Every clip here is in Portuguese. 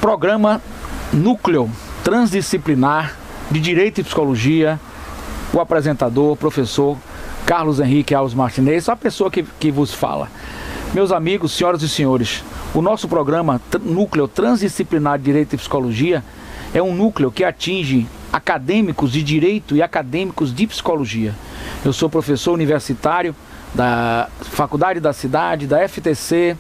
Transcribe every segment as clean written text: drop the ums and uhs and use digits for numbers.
Programa Núcleo Transdisciplinar de Direito e Psicologia, o apresentador, professor Carlos Henrique Alves Martinez, a pessoa que vos fala. Meus amigos, senhoras e senhores, o nosso programa Núcleo Transdisciplinar de Direito e Psicologia é um núcleo que atinge acadêmicos de Direito e acadêmicos de Psicologia. Eu sou professor universitário da Faculdade da Cidade, da FTC,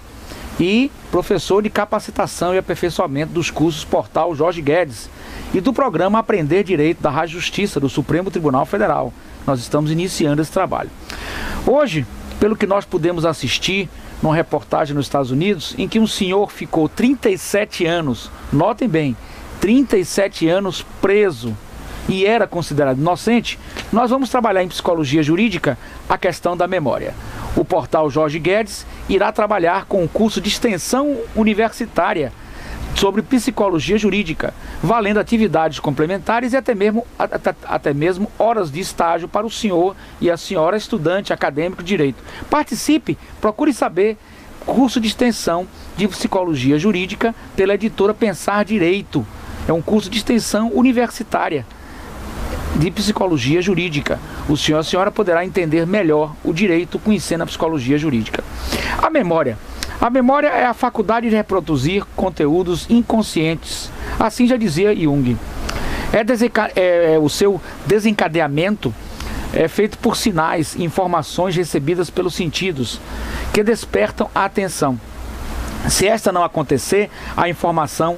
e professor de capacitação e aperfeiçoamento dos cursos Portal Jorge Guedes e do programa Aprender Direito da Rádio Justiça do Supremo Tribunal Federal. Nós estamos iniciando esse trabalho. Hoje, pelo que nós pudemos assistir numa reportagem nos Estados Unidos, em que um senhor ficou 37 anos, notem bem, 37 anos preso e era considerado inocente, nós vamos trabalhar em psicologia jurídica a questão da memória. O portal Jorge Guedes irá trabalhar com o curso de extensão universitária sobre psicologia jurídica, valendo atividades complementares e até mesmo horas de estágio para o senhor e a senhora estudante acadêmico de direito. Participe, procure saber, curso de extensão de psicologia jurídica pela editora Pensar Direito. É um curso de extensão universitária de psicologia jurídica. O senhor e a senhora poderá entender melhor o direito conhecendo a psicologia jurídica. A memória. A memória é a faculdade de reproduzir conteúdos inconscientes. Assim já dizia Jung. O seu desencadeamento é feito por sinais e informações recebidas pelos sentidos que despertam a atenção. Se esta não acontecer, a informação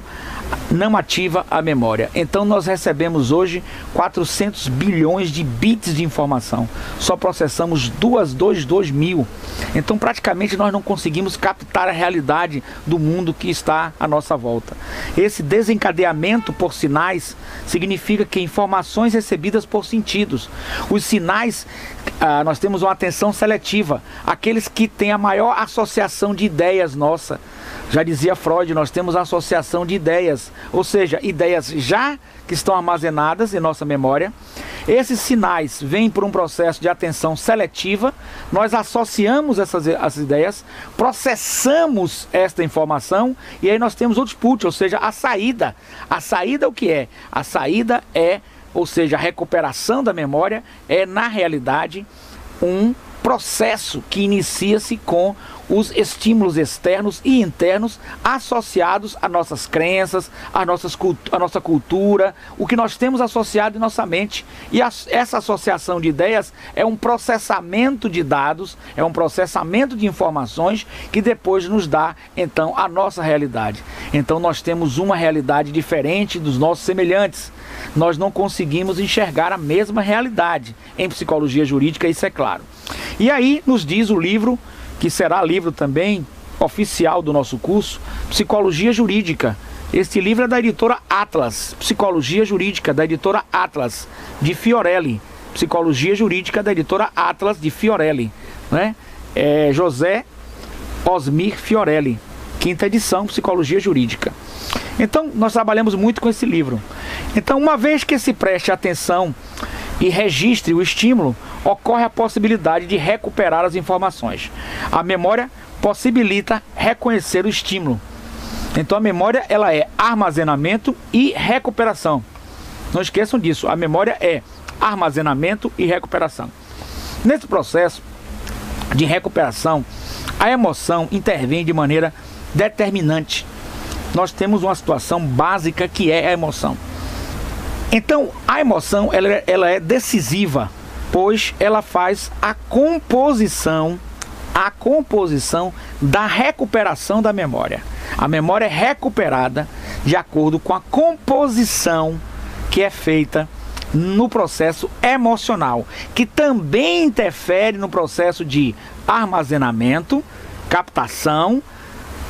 não ativa a memória. Então nós recebemos hoje 400 bilhões de bits de informação. Só processamos 2 mil. Então praticamente nós não conseguimos captar a realidade do mundo que está à nossa volta. Esse desencadeamento por sinais significa que informações recebidas por sentidos. Os sinais, nós temos uma atenção seletiva. Aqueles que têm a maior associação de ideias nossa. Já dizia Freud, nós temos a associação de ideias, ou seja, ideias já que estão armazenadas em nossa memória. Esses sinais vêm por um processo de atenção seletiva, nós associamos essas ideias, processamos esta informação e aí nós temos o output, ou seja, a saída. A saída o que é? A saída é, ou seja, a recuperação da memória é, na realidade, um processo que inicia-se com os estímulos externos e internos associados a nossas crenças, a nossa cultura, o que nós temos associado em nossa mente. E essa associação de ideias é um processamento de dados, é um processamento de informações que depois nos dá, então, a nossa realidade. Então nós temos uma realidade diferente dos nossos semelhantes. Nós não conseguimos enxergar a mesma realidade. Em psicologia jurídica, isso é claro. E aí nos diz o livro, que será livro também oficial do nosso curso, Psicologia Jurídica. Este livro é da editora Atlas, Psicologia Jurídica, da editora Atlas, de Fiorelli. Psicologia Jurídica, da editora Atlas, de Fiorelli, né? José Osmir Fiorelli, quinta edição, Psicologia Jurídica. Então, nós trabalhamos muito com esse livro. Então, uma vez que se preste atenção e registre o estímulo, ocorre a possibilidade de recuperar as informações. A memória possibilita reconhecer o estímulo. Então a memória ela é armazenamento e recuperação. Não esqueçam disso, a memória é armazenamento e recuperação. Nesse processo de recuperação, a emoção intervém de maneira determinante. Nós temos uma situação básica que é a emoção. Então a emoção ela é decisiva, pois ela faz a composição da recuperação da memória. A memória é recuperada de acordo com a composição que é feita no processo emocional, que também interfere no processo de armazenamento, captação,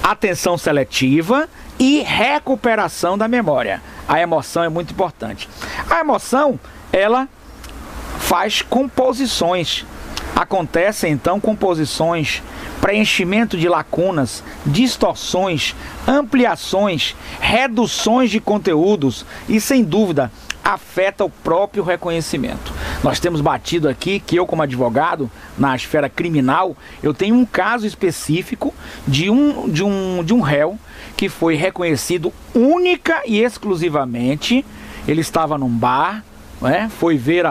atenção seletiva e recuperação da memória. A emoção é muito importante. A emoção, ela faz composições. Acontecem então composições, preenchimento de lacunas, distorções, ampliações, reduções de conteúdos e, sem dúvida, afeta o próprio reconhecimento. Nós temos batido aqui que eu, como advogado, na esfera criminal, eu tenho um caso específico de um réu que foi reconhecido única e exclusivamente. Ele estava num bar, né, foi ver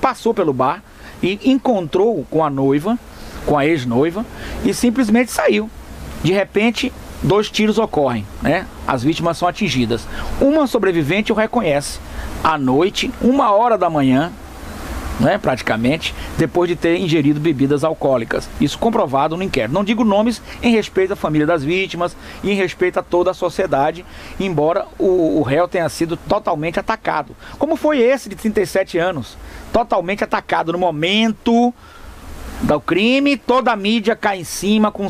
passou pelo bar e encontrou com a noiva, com a ex-noiva, e simplesmente saiu. De repente, 2 tiros ocorrem, né? As vítimas são atingidas. Uma sobrevivente o reconhece à noite, 1h da manhã, né, praticamente, depois de ter ingerido bebidas alcoólicas. Isso comprovado no inquérito. Não digo nomes em respeito à família das vítimas e em respeito a toda a sociedade, embora o réu tenha sido totalmente atacado. Como foi esse de 37 anos? Totalmente atacado no momento do crime, toda a mídia cai em cima com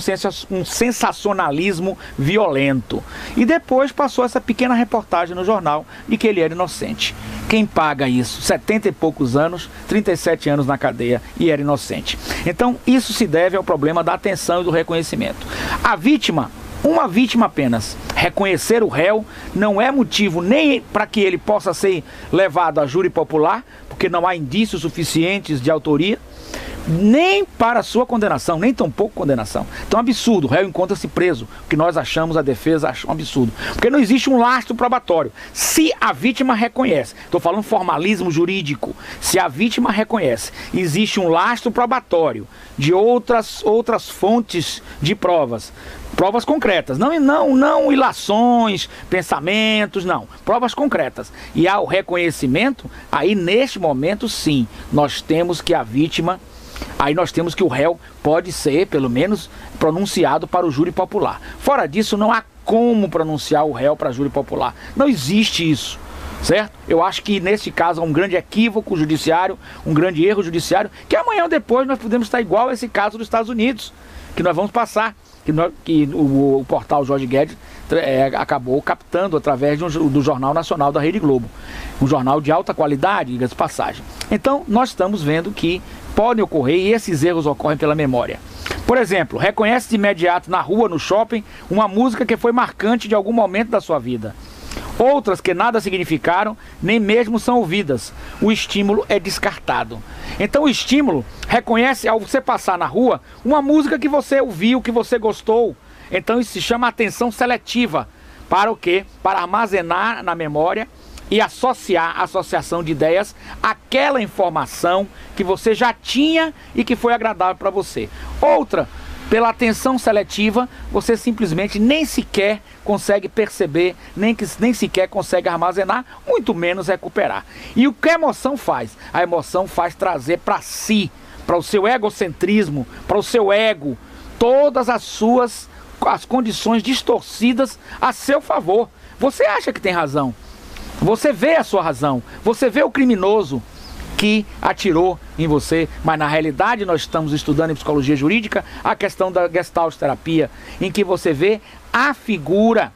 um sensacionalismo violento. E depois passou essa pequena reportagem no jornal de que ele era inocente. Quem paga isso? 70 e poucos anos, 37 anos na cadeia e era inocente. Então isso se deve ao problema da atenção e do reconhecimento. A vítima, uma vítima apenas, reconhecer o réu não é motivo nem para que ele possa ser levado a júri popular, porque não há indícios suficientes de autoria, nem para sua condenação, nem tampouco condenação. Então é um absurdo, o réu encontra-se preso, o que nós achamos, a defesa acha um absurdo, porque não existe um lastro probatório. Se a vítima reconhece, estou falando formalismo jurídico, se a vítima reconhece, existe um lastro probatório de outras fontes de provas concretas, não ilações, pensamentos, não, provas concretas, e há o reconhecimento, aí neste momento sim, nós temos que a vítima, aí nós temos que o réu pode ser, pelo menos, pronunciado para o júri popular. Fora disso, não há como pronunciar o réu para júri popular. Não existe isso, certo? Eu acho que nesse caso há um grande equívoco judiciário, um grande erro judiciário, que amanhã ou depois nós podemos estar igual a esse caso dos Estados Unidos, que nós vamos passar, que o portal Jorge Guedes acabou captando através do Jornal Nacional da Rede Globo. Um jornal de alta qualidade, diga-se de passagem. Então, nós estamos vendo que podem ocorrer, e esses erros ocorrem pela memória. Por exemplo, reconhece de imediato na rua, no shopping, uma música que foi marcante de algum momento da sua vida. Outras que nada significaram, nem mesmo são ouvidas. O estímulo é descartado. Então o estímulo reconhece ao você passar na rua uma música que você ouviu, que você gostou. Então isso se chama atenção seletiva. Para o quê? Para armazenar na memória e associar a associação de ideias àquela informação que você já tinha e que foi agradável para você. Outra, pela atenção seletiva, você simplesmente nem sequer consegue perceber, nem sequer consegue armazenar, muito menos recuperar. E o que a emoção faz? A emoção faz trazer para si, para o seu egocentrismo, para o seu ego, todas as condições distorcidas a seu favor. Você acha que tem razão, você vê a sua razão, você vê o criminoso que atirou em você, mas na realidade nós estamos estudando em psicologia jurídica a questão da Gestalt terapia, em que você vê a figura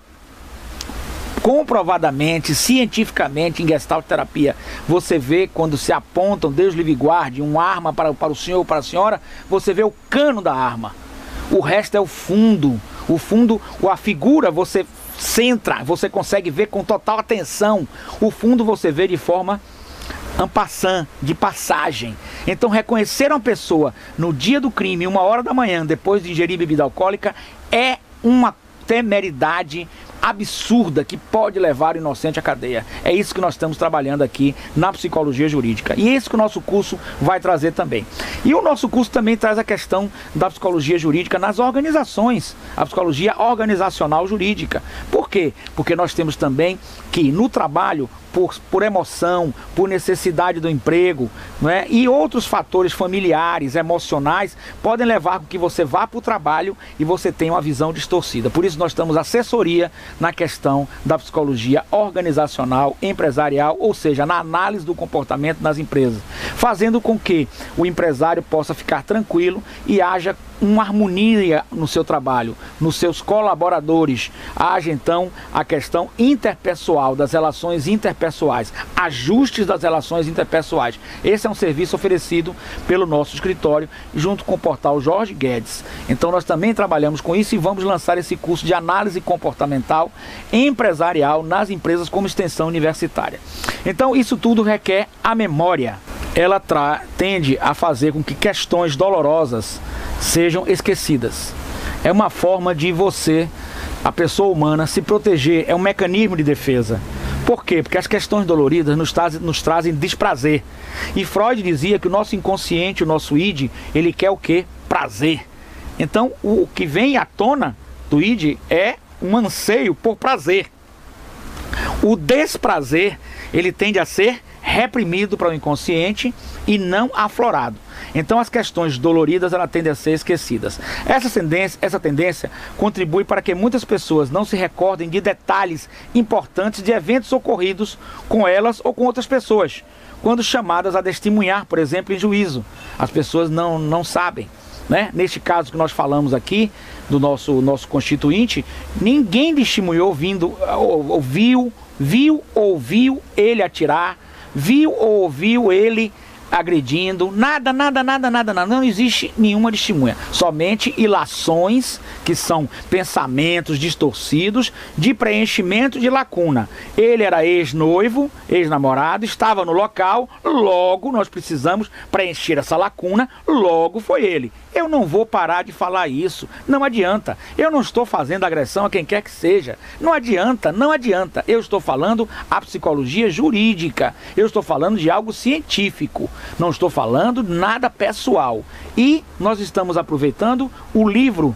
comprovadamente, cientificamente em Gestalt terapia, você vê quando se apontam, Deus livre guarde, uma arma para o senhor ou para a senhora, você vê o cano da arma, o resto é o fundo, a figura você centra, você consegue ver com total atenção, o fundo você vê de forma en passant, de passagem. Então reconhecer uma pessoa no dia do crime, 1h da manhã, depois de ingerir bebida alcoólica, é uma temeridade absurda que pode levar o inocente à cadeia. É isso que nós estamos trabalhando aqui na psicologia jurídica. E é isso que o nosso curso vai trazer também. E o nosso curso também traz a questão da psicologia jurídica nas organizações, a psicologia organizacional jurídica. Por quê? Porque nós temos também que no trabalho, por emoção, por necessidade do emprego, não é? E outros fatores familiares, emocionais, podem levar com que você vá para o trabalho e você tenha uma visão distorcida. Por isso nós damos assessoria na questão da psicologia organizacional, empresarial, ou seja, na análise do comportamento nas empresas, fazendo com que o empresário possa ficar tranquilo e haja uma harmonia no seu trabalho, nos seus colaboradores, haja então a questão interpessoal, das relações interpessoais, ajustes das relações interpessoais. Esse é um serviço oferecido pelo nosso escritório, junto com o portal Jorge Guedes. Então nós também trabalhamos com isso e vamos lançar esse curso de análise comportamental empresarial nas empresas como extensão universitária. Então isso tudo requer a memória. Ela tende a fazer com que questões dolorosas sejam esquecidas. É uma forma de você, a pessoa humana, se proteger, é um mecanismo de defesa. Por quê? Porque as questões doloridas nos trazem desprazer. E Freud dizia que o nosso inconsciente, o nosso id, ele quer o quê? Prazer. Então o que vem à tona do id é um anseio por prazer. O desprazer, ele tende a ser reprimido para o inconsciente e não aflorado. Então as questões doloridas, elas tendem a ser esquecidas. Essa tendência contribui para que muitas pessoas não se recordem de detalhes importantes de eventos ocorridos com elas ou com outras pessoas, quando chamadas a testemunhar, por exemplo, em juízo. As pessoas não sabem, né? Neste caso que nós falamos aqui, do nosso constituinte, ninguém testemunhou ouviu ele atirar, viu ou ouviu ele agredindo, nada, não existe nenhuma testemunha, somente ilações, que são pensamentos distorcidos de preenchimento de lacuna. Ele era ex-noivo, ex-namorado, estava no local, logo nós precisamos preencher essa lacuna, logo foi ele. Eu não vou parar de falar isso, não adianta. Eu não estou fazendo agressão a quem quer que seja. Não adianta. Eu estou falando a psicologia jurídica. Eu estou falando de algo científico. Não estou falando nada pessoal. E nós estamos aproveitando o livro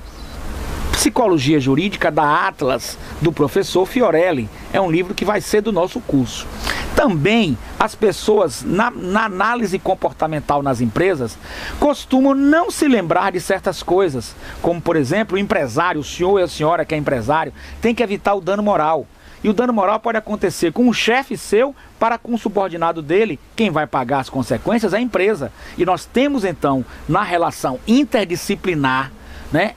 Psicologia Jurídica da Atlas, do professor Fiorelli. É um livro que vai ser do nosso curso. Também as pessoas, na análise comportamental nas empresas, costumam não se lembrar de certas coisas, como por exemplo o empresário, o senhor e a senhora que é empresário, tem que evitar o dano moral. E o dano moral pode acontecer com um chefe seu para com um subordinado dele. Quem vai pagar as consequências é a empresa. E nós temos então, na relação interdisciplinar, né,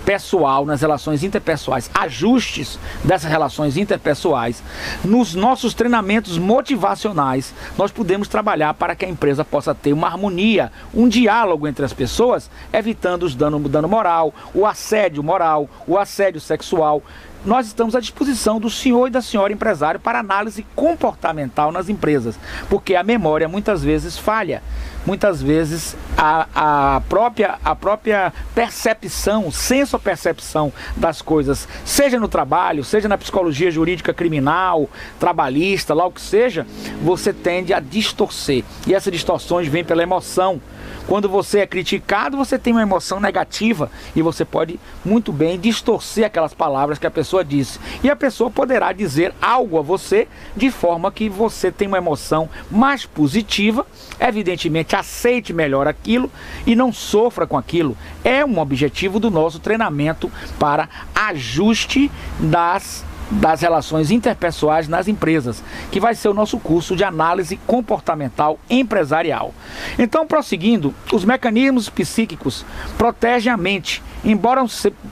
pessoal, nas relações interpessoais, ajustes dessas relações interpessoais, nos nossos treinamentos motivacionais, nós podemos trabalhar para que a empresa possa ter uma harmonia, um diálogo entre as pessoas, evitando o dano moral, o assédio moral, o assédio sexual. Nós estamos à disposição do senhor e da senhora empresário para análise comportamental nas empresas, porque a memória muitas vezes falha, muitas vezes a própria percepção, senso-percepção das coisas, seja no trabalho, seja na psicologia jurídica criminal, trabalhista, lá o que seja, você tende a distorcer, e essas distorções vêm pela emoção. Quando você é criticado, você tem uma emoção negativa e você pode muito bem distorcer aquelas palavras que a pessoa disse. E a pessoa poderá dizer algo a você de forma que você tenha uma emoção mais positiva, evidentemente aceite melhor aquilo e não sofra com aquilo. É um objetivo do nosso treinamento para ajuste das relações interpessoais nas empresas, que vai ser o nosso curso de análise comportamental empresarial. Então, prosseguindo, os mecanismos psíquicos protegem a mente, embora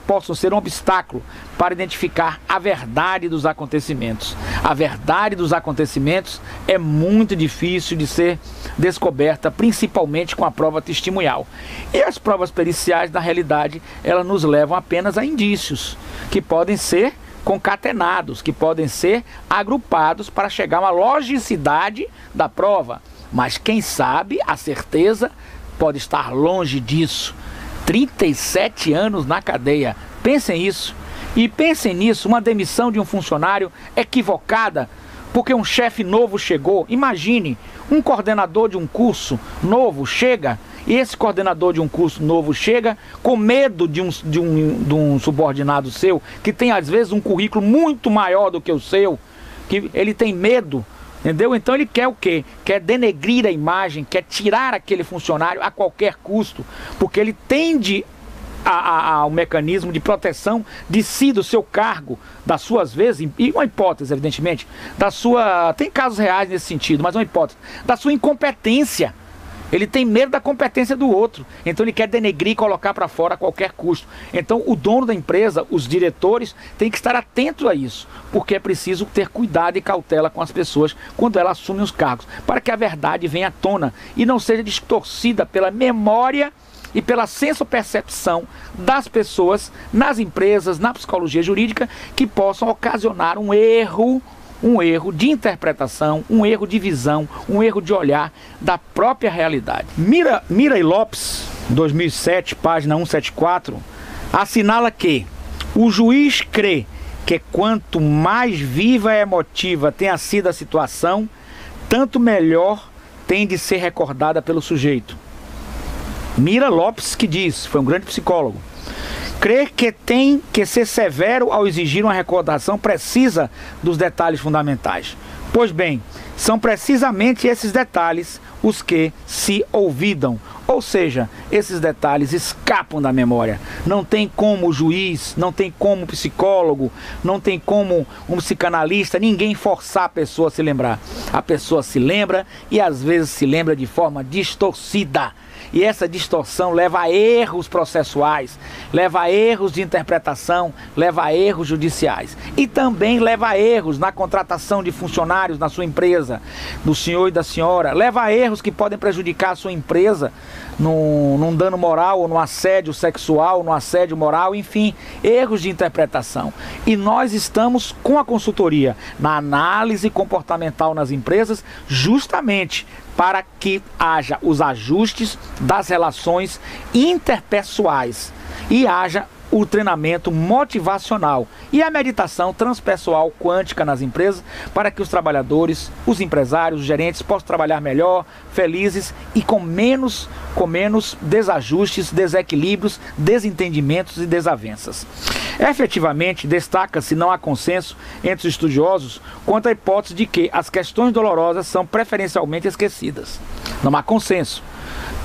possam ser um obstáculo para identificar a verdade dos acontecimentos. A verdade dos acontecimentos é muito difícil de ser descoberta, principalmente com a prova testemunhal. E as provas periciais, na realidade, elas nos levam apenas a indícios, que podem ser concatenados, que podem ser agrupados para chegar a uma logicidade da prova. Mas quem sabe, a certeza pode estar longe disso. 37 anos na cadeia. Pensem isso. E pensem nisso, uma demissão de um funcionário equivocada porque um chefe novo chegou. Imagine, um coordenador de um curso novo chega, e esse coordenador de um curso novo chega com medo de um subordinado seu, que tem às vezes um currículo muito maior do que o seu, que ele tem medo, entendeu? Então ele quer o quê? Quer denegrir a imagem, quer tirar aquele funcionário a qualquer custo, porque ele tende ao mecanismo de proteção de si, do seu cargo, das suas vezes, e uma hipótese, evidentemente, tem casos reais nesse sentido, mas uma hipótese, da sua incompetência. Ele tem medo da competência do outro. Então ele quer denegrir e colocar para fora a qualquer custo. Então o dono da empresa, os diretores, têm que estar atentos a isso. Porque é preciso ter cuidado e cautela com as pessoas quando elas assumem os cargos. Para que a verdade venha à tona e não seja distorcida pela memória e pela senso-percepção das pessoas nas empresas, na psicologia jurídica, que possam ocasionar um erro de interpretação, um erro de visão, um erro de olhar da própria realidade. Mira e Lopes, 2007, página 174, assinala que o juiz crê que quanto mais viva e emotiva tenha sido a situação, tanto melhor tem de ser recordada pelo sujeito. Mira Lopes que diz, foi um grande psicólogo, crê que tem que ser severo ao exigir uma recordação precisa dos detalhes fundamentais. Pois bem, são precisamente esses detalhes os que se olvidam, ou seja, esses detalhes escapam da memória. Não tem como o juiz, não tem como o psicólogo, não tem como um psicanalista, ninguém forçar a pessoa a se lembrar. A pessoa se lembra e às vezes se lembra de forma distorcida. E essa distorção leva a erros processuais, leva a erros de interpretação, leva a erros judiciais. E também leva a erros na contratação de funcionários na sua empresa, do senhor e da senhora. Leva a erros que podem prejudicar a sua empresa num dano moral, ou no assédio sexual, no assédio moral, enfim, erros de interpretação. E nós estamos com a consultoria na análise comportamental nas empresas, justamente para que haja os ajustes das relações interpessoais e haja o treinamento motivacional e a meditação transpessoal quântica nas empresas para que os trabalhadores, os empresários, os gerentes possam trabalhar melhor, felizes e com menos desajustes, desequilíbrios, desentendimentos e desavenças. Efetivamente, destaca-se, não há consenso entre os estudiosos quanto à hipótese de que as questões dolorosas são preferencialmente esquecidas. Não há consenso.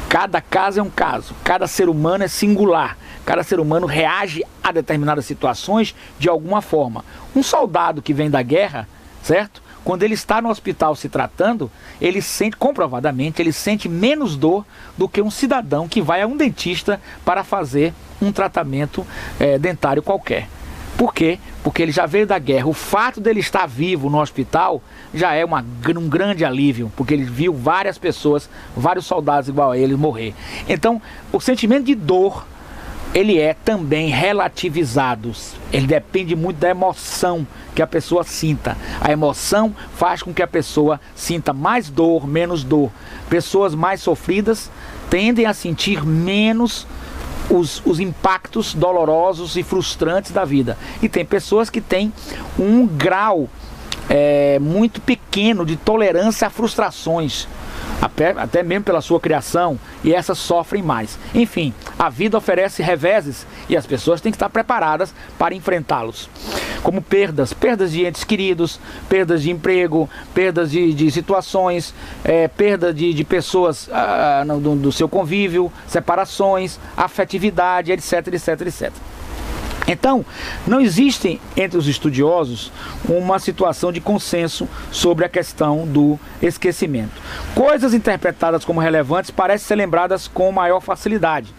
Cada caso é um caso, cada ser humano é singular, cada ser humano reage a determinadas situações de alguma forma. Um soldado que vem da guerra, certo? Quando ele está no hospital se tratando, ele sente, comprovadamente, ele sente menos dor do que um cidadão que vai a um dentista para fazer um tratamento dentário qualquer. Por quê? Porque ele já veio da guerra. O fato dele estar vivo no hospital já é um grande alívio, porque ele viu várias pessoas, vários soldados igual a ele morrer. Então, o sentimento de dor, ele é também relativizado. Ele depende muito da emoção que a pessoa sinta. A emoção faz com que a pessoa sinta mais dor, menos dor. Pessoas mais sofridas tendem a sentir menos os impactos dolorosos e frustrantes da vida. E tem pessoas que têm um grau muito pequeno de tolerância a frustrações, até mesmo pela sua criação, e essas sofrem mais. Enfim, a vida oferece reveses e as pessoas têm que estar preparadas para enfrentá-los. Como perdas de entes queridos, perdas de emprego, perdas de situações, perda de pessoas do seu convívio, separações, afetividade, etc, etc, etc. Então, não existe entre os estudiosos uma situação de consenso sobre a questão do esquecimento. Coisas interpretadas como relevantes parecem ser lembradas com maior facilidade,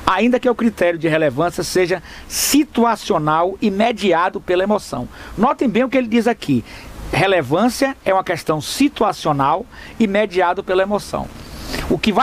ainda que o critério de relevância seja situacional e mediado pela emoção. Notem bem o que ele diz aqui. Relevância é uma questão situacional e mediado pela emoção. O que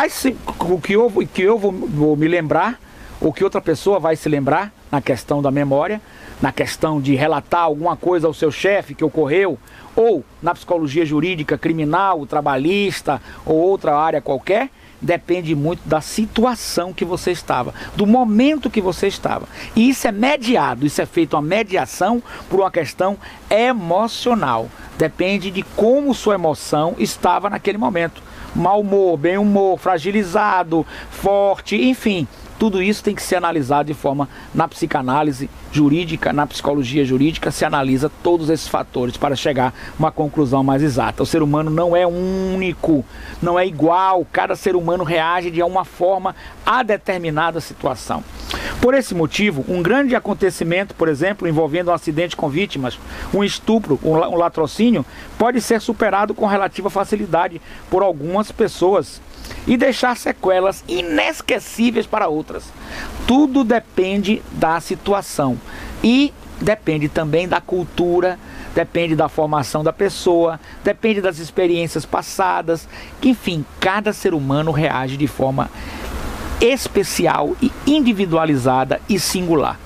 eu vou me lembrar, ou que outra pessoa vai se lembrar na questão da memória, na questão de relatar alguma coisa ao seu chefe que ocorreu, ou na psicologia jurídica, criminal, trabalhista ou outra área qualquer, depende muito da situação que você estava, do momento que você estava. E isso é mediado, isso é feito uma mediação por uma questão emocional. Depende de como sua emoção estava naquele momento. Mau humor, bem humor, fragilizado, forte, enfim. Tudo isso tem que ser analisado de forma, na psicanálise jurídica, na psicologia jurídica, se analisa todos esses fatores para chegar a uma conclusão mais exata. O ser humano não é único, não é igual, cada ser humano reage de uma forma a determinada situação. Por esse motivo, um grande acontecimento, por exemplo, envolvendo um acidente com vítimas, um estupro, um latrocínio, pode ser superado com relativa facilidade por algumas pessoas e deixar sequelas inesquecíveis para outras. Tudo depende da situação e depende também da cultura, depende da formação da pessoa, depende das experiências passadas. Enfim, cada ser humano reage de forma especial e individualizada e singular.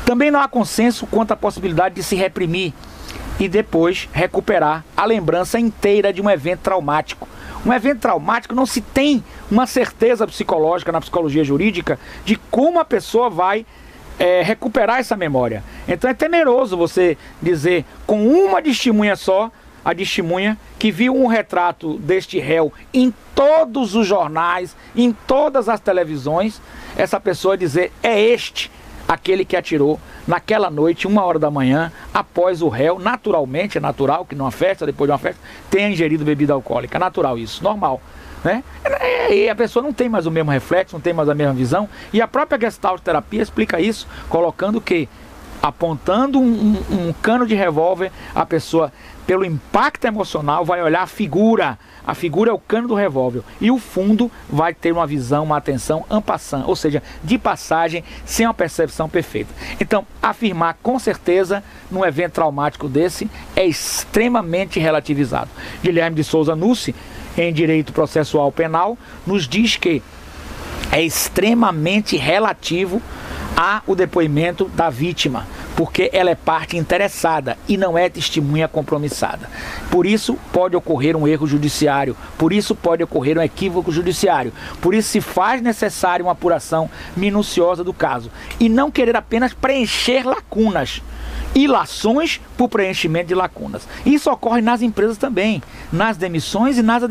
Também não há consenso quanto à possibilidade de se reprimir e depois recuperar a lembrança inteira de um evento traumático. Um evento traumático não se tem uma certeza psicológica na psicologia jurídica de como a pessoa vai recuperar essa memória. Então é temeroso você dizer com uma testemunha só, a testemunha que viu um retrato deste réu em todos os jornais, em todas as televisões, essa pessoa dizer: é este aquele que atirou naquela noite, 1h da manhã, após o réu, naturalmente, é natural que numa festa, depois de uma festa, tenha ingerido bebida alcoólica. É natural isso, normal, né? E a pessoa não tem mais o mesmo reflexo, não tem mais a mesma visão, e a própria Gestalt terapia explica isso, colocando que, apontando um cano de revólver, a pessoa, pelo impacto emocional, vai olhar a figura é o cano do revólver, e o fundo vai ter uma visão, uma atenção en passant, ou seja, de passagem, sem uma percepção perfeita. Então, afirmar com certeza, num evento traumático desse, é extremamente relativizado. Guilherme de Souza Nucci, em Direito Processual Penal, nos diz que é extremamente relativo ao depoimento da vítima, porque ela é parte interessada e não é testemunha compromissada. Por isso pode ocorrer um erro judiciário, por isso pode ocorrer um equívoco judiciário, por isso se faz necessário uma apuração minuciosa do caso e não querer apenas preencher lacunas, ilações por preenchimento de lacunas. Isso ocorre nas empresas também, nas demissões e nas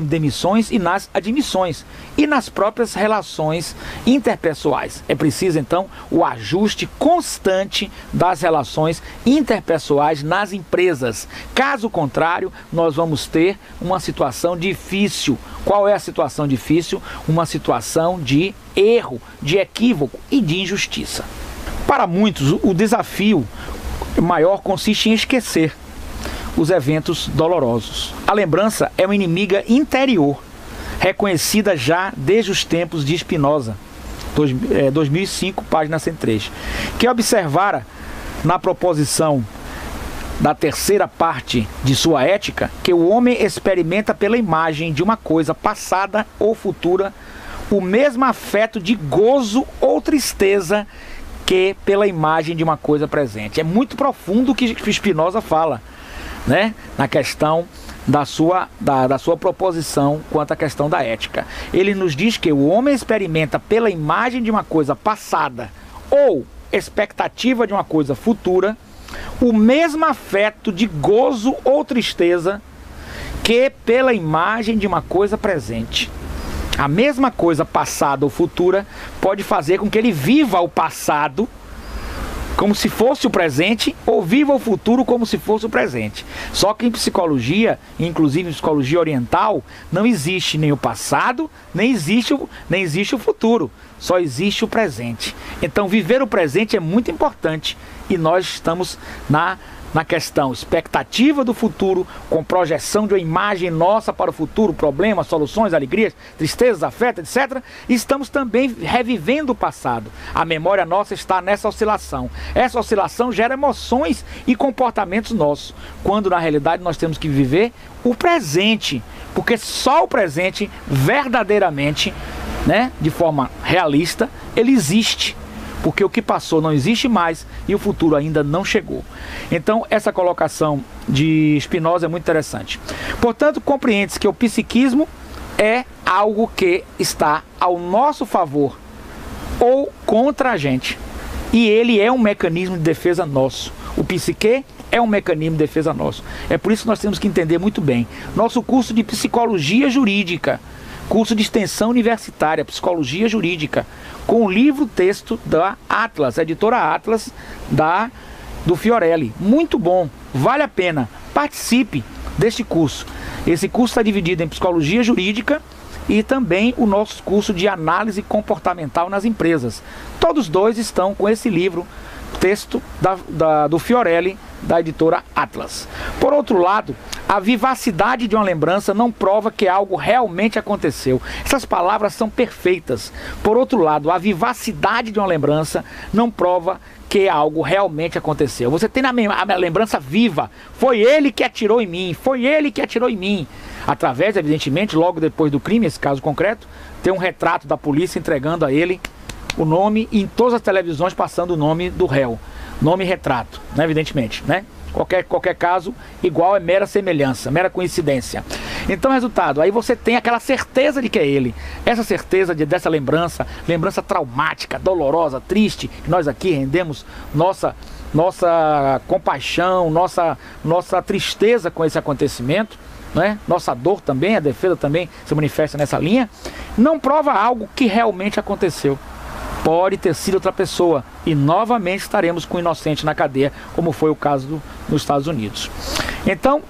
demissões e nas admissões e nas próprias relações interpessoais. É preciso então o ajuste constante das relações interpessoais nas empresas. Caso contrário, nós vamos ter uma situação difícil. Qual é a situação difícil? Uma situação de erro, de equívoco e de injustiça. Para muitos, o desafio maior consiste em esquecer os eventos dolorosos. A lembrança é uma inimiga interior, reconhecida já desde os tempos de Spinoza, 2005, página 103, que observara na proposição da terceira parte de sua ética que o homem experimenta pela imagem de uma coisa passada ou futura o mesmo afeto de gozo ou tristeza que pela imagem de uma coisa presente. É muito profundo o que Spinoza fala, né? Na questão da sua proposição quanto à questão da ética. Ele nos diz que o homem experimenta pela imagem de uma coisa passada ou expectativa de uma coisa futura o mesmo afeto de gozo ou tristeza que pela imagem de uma coisa presente. A mesma coisa passada ou futura pode fazer com que ele viva o passado como se fosse o presente ou viva o futuro como se fosse o presente. Só que em psicologia, inclusive em psicologia oriental, não existe nem o passado, nem existe o futuro. Só existe o presente. Então viver o presente é muito importante e nós estamos na questão expectativa do futuro, com projeção de uma imagem nossa para o futuro, problemas, soluções, alegrias, tristezas, afetos, etc. E estamos também revivendo o passado. A memória nossa está nessa oscilação. Essa oscilação gera emoções e comportamentos nossos, quando na realidade nós temos que viver o presente, porque só o presente, verdadeiramente, né, de forma realista, ele existe. Porque o que passou não existe mais e o futuro ainda não chegou. Então, essa colocação de Spinoza é muito interessante. Portanto, compreende-se que o psiquismo é algo que está ao nosso favor ou contra a gente. E ele é um mecanismo de defesa nosso. O psique é um mecanismo de defesa nosso. É por isso que nós temos que entender muito bem. Nosso curso de psicologia jurídica, curso de extensão universitária, psicologia jurídica, com o livro-texto da Atlas, editora Atlas, do Fiorelli. Muito bom, vale a pena, participe deste curso. Esse curso está dividido em psicologia jurídica e também o nosso curso de análise comportamental nas empresas. Todos dois estão com esse livro, texto do Fiorelli, da editora Atlas. Por outro lado, a vivacidade de uma lembrança não prova que algo realmente aconteceu. Essas palavras são perfeitas. Por outro lado, a vivacidade de uma lembrança não prova que algo realmente aconteceu. Você tem a lembrança viva. Foi ele que atirou em mim. Foi ele que atirou em mim. Através, evidentemente, logo depois do crime, esse caso concreto, tem um retrato da polícia entregando a ele o nome, e em todas as televisões passando o nome do réu. Nome e retrato, né? Evidentemente, né? Qualquer caso, igual é mera semelhança, mera coincidência. Então, resultado, aí você tem aquela certeza de que é ele. Essa certeza dessa lembrança traumática, dolorosa, triste, que nós aqui rendemos nossa compaixão, nossa tristeza com esse acontecimento, né? Nossa dor também, a defesa também se manifesta nessa linha, não prova algo que realmente aconteceu. Pode ter sido outra pessoa e novamente estaremos com o inocente na cadeia, como foi o caso nos Estados Unidos. Então,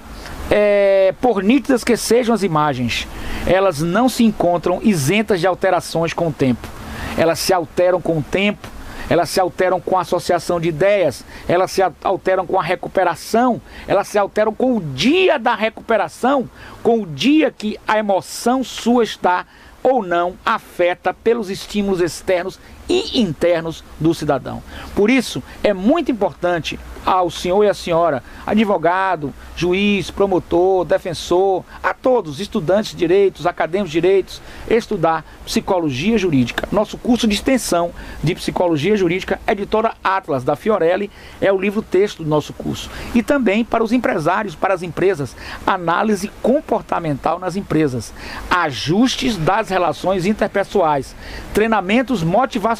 por nítidas que sejam as imagens, elas não se encontram isentas de alterações com o tempo. Elas se alteram com o tempo, elas se alteram com a associação de ideias, elas se alteram com a recuperação, elas se alteram com o dia da recuperação, com o dia que a emoção sua está ou não afeta pelos estímulos externos e internos do cidadão. Por isso, é muito importante ao senhor e à senhora, advogado, juiz, promotor, defensor, a todos, estudantes de direitos, acadêmicos de direitos, estudar psicologia jurídica. Nosso curso de extensão de psicologia jurídica, editora Atlas, da Fiorelli, é o livro-texto do nosso curso. E também para os empresários, para as empresas, análise comportamental nas empresas, ajustes das relações interpessoais, treinamentos motivacionais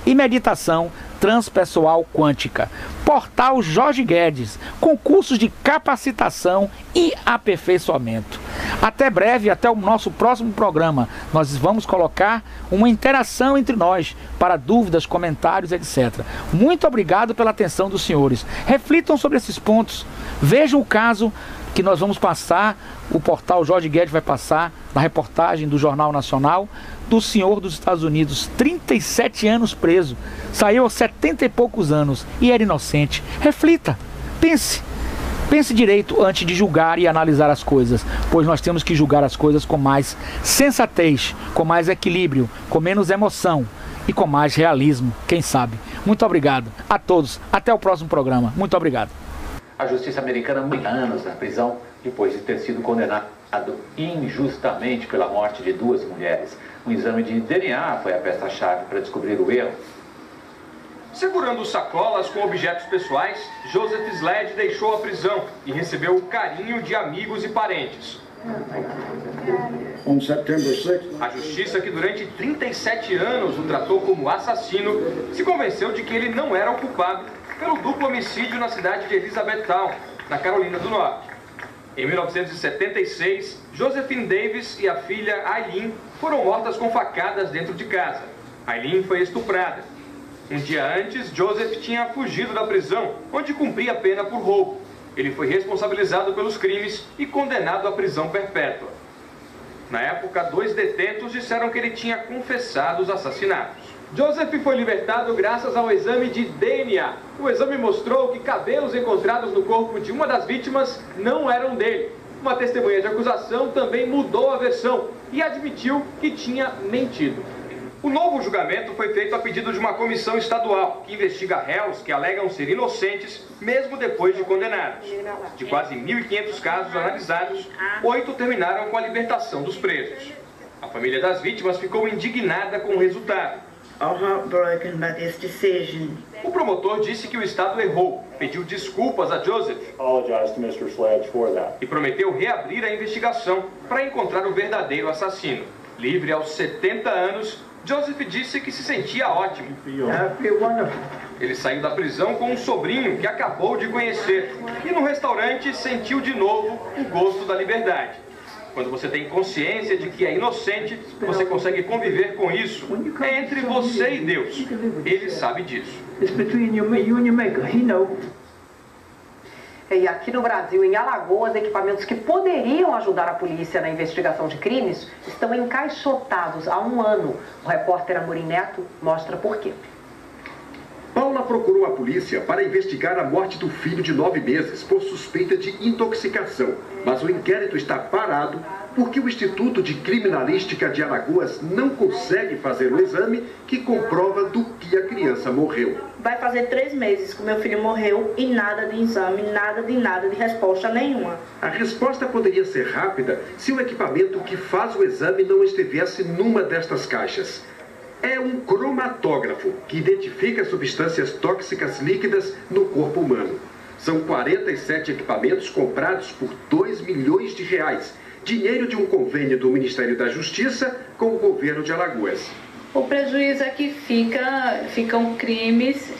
e meditação transpessoal quântica. Portal Jorge Guedes, concursos de capacitação e aperfeiçoamento. Até breve, até o nosso próximo programa. Nós vamos colocar uma interação entre nós para dúvidas, comentários, etc. Muito obrigado pela atenção dos senhores. Reflitam sobre esses pontos. Vejam o caso que nós vamos passar, o portal Jorge Guedes vai passar, na reportagem do Jornal Nacional, do senhor dos Estados Unidos, 37 anos preso, saiu aos 70 e poucos anos e era inocente. Reflita, pense direito antes de julgar e analisar as coisas, pois nós temos que julgar as coisas com mais sensatez, com mais equilíbrio, com menos emoção e com mais realismo, quem sabe. Muito obrigado a todos, até o próximo programa. Muito obrigado. A justiça americana, muitos anos na prisão, depois de ter sido condenado injustamente pela morte de 2 mulheres. Um exame de DNA foi a peça-chave para descobrir o erro. Segurando sacolas com objetos pessoais, Joseph Sled deixou a prisão e recebeu o carinho de amigos e parentes. A justiça, que durante 37 anos o tratou como assassino, se convenceu de que ele não era o culpado pelo duplo homicídio na cidade de Elizabethtown, na Carolina do Norte. Em 1976, Josephine Davis e a filha Aileen foram mortas com facadas dentro de casa. Aileen foi estuprada. Um dia antes, Joseph tinha fugido da prisão, onde cumpria a pena por roubo. Ele foi responsabilizado pelos crimes e condenado à prisão perpétua. Na época, 2 detentos disseram que ele tinha confessado os assassinatos. Joseph foi libertado graças ao exame de DNA. O exame mostrou que cabelos encontrados no corpo de uma das vítimas não eram dele. Uma testemunha de acusação também mudou a versão e admitiu que tinha mentido. O novo julgamento foi feito a pedido de uma comissão estadual que investiga réus que alegam ser inocentes mesmo depois de condenados. De quase 1.500 casos analisados, 8 terminaram com a libertação dos presos. A família das vítimas ficou indignada com o resultado. O promotor disse que o Estado errou, pediu desculpas a Joseph e prometeu reabrir a investigação para encontrar o verdadeiro assassino. Livre aos 70 anos, Joseph disse que se sentia ótimo. Ele saiu da prisão com um sobrinho que acabou de conhecer e no restaurante sentiu de novo o gosto da liberdade. Quando você tem consciência de que é inocente, você consegue conviver com isso. É entre você e Deus. Ele sabe disso. E aqui no Brasil, em Alagoas, equipamentos que poderiam ajudar a polícia na investigação de crimes estão encaixotados há 1 ano. O repórter Amorim Neto mostra por quê. Paula procurou a polícia para investigar a morte do filho de 9 meses por suspeita de intoxicação. Mas o inquérito está parado porque o Instituto de Criminalística de Alagoas não consegue fazer o exame que comprova do que a criança morreu. Vai fazer 3 meses que o meu filho morreu e nada de exame, nada, de resposta nenhuma. A resposta poderia ser rápida se o equipamento que faz o exame não estivesse numa destas caixas. É um cromatógrafo que identifica substâncias tóxicas líquidas no corpo humano. São 47 equipamentos comprados por R$2 milhões, dinheiro de um convênio do Ministério da Justiça com o governo de Alagoas. O prejuízo é que ficam crimes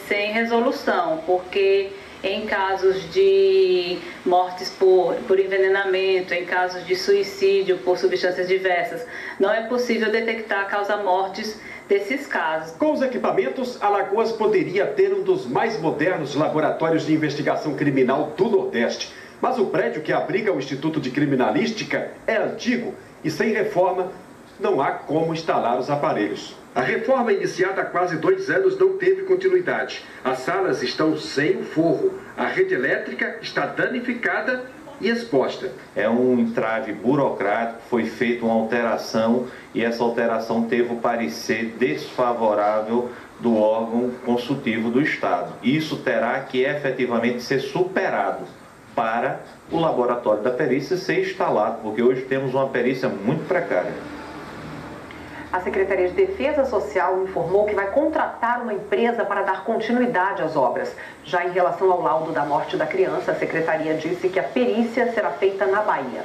sem resolução, porque em casos de mortes por envenenamento, em casos de suicídio por substâncias diversas, não é possível detectar a causa-mortes desses casos. Com os equipamentos, Alagoas poderia ter um dos mais modernos laboratórios de investigação criminal do Nordeste. Mas o prédio que abriga o Instituto de Criminalística é antigo e sem reforma não há como instalar os aparelhos. A reforma iniciada há quase 2 anos não teve continuidade. As salas estão sem o forro. A rede elétrica está danificada e exposta. É um entrave burocrático, foi feita uma alteração e essa alteração teve o parecer desfavorável do órgão consultivo do Estado. Isso terá que efetivamente ser superado para o laboratório da perícia ser instalado, porque hoje temos uma perícia muito precária. A Secretaria de Defesa Social informou que vai contratar uma empresa para dar continuidade às obras. Já em relação ao laudo da morte da criança, a Secretaria disse que a perícia será feita na Bahia.